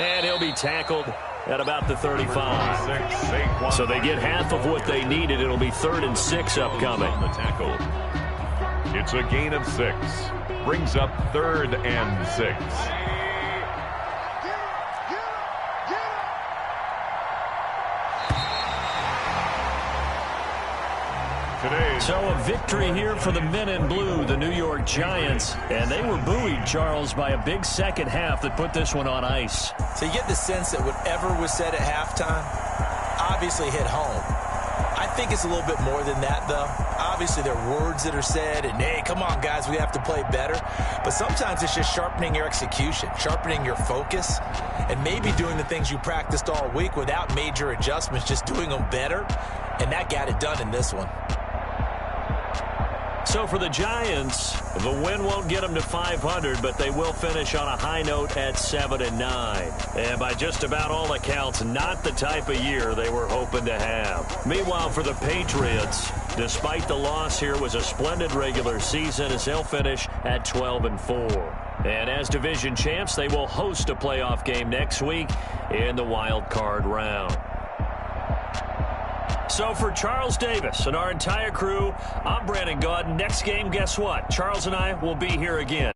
And he'll be tackled at about the 35. So they get half of what they needed. It'll be 3rd and 6 upcoming. On the tackle. It's a gain of 6. Brings up 3rd and 6. So a victory here for the men in blue, the New York Giants. And they were buoyed, Charles, by a big second half that put this one on ice. So you get the sense that whatever was said at halftime obviously hit home. I think it's a little bit more than that, though. obviously there are words that are said, and hey, come on, guys, we have to play better. But sometimes it's just sharpening your execution, sharpening your focus, and maybe doing the things you practiced all week without major adjustments, just doing them better. And that got it done in this one. So for the Giants, the win won't get them to 500, but they will finish on a high note at 7-9. And by just about all accounts, not the type of year they were hoping to have. Meanwhile, for the Patriots, despite the loss here, was a splendid regular season as they'll finish at 12-4. And as division champs, they will host a playoff game next week in the wild card round. So for Charles Davis and our entire crew, I'm Brandon Gaudin. Next game, guess what? Charles and I will be here again.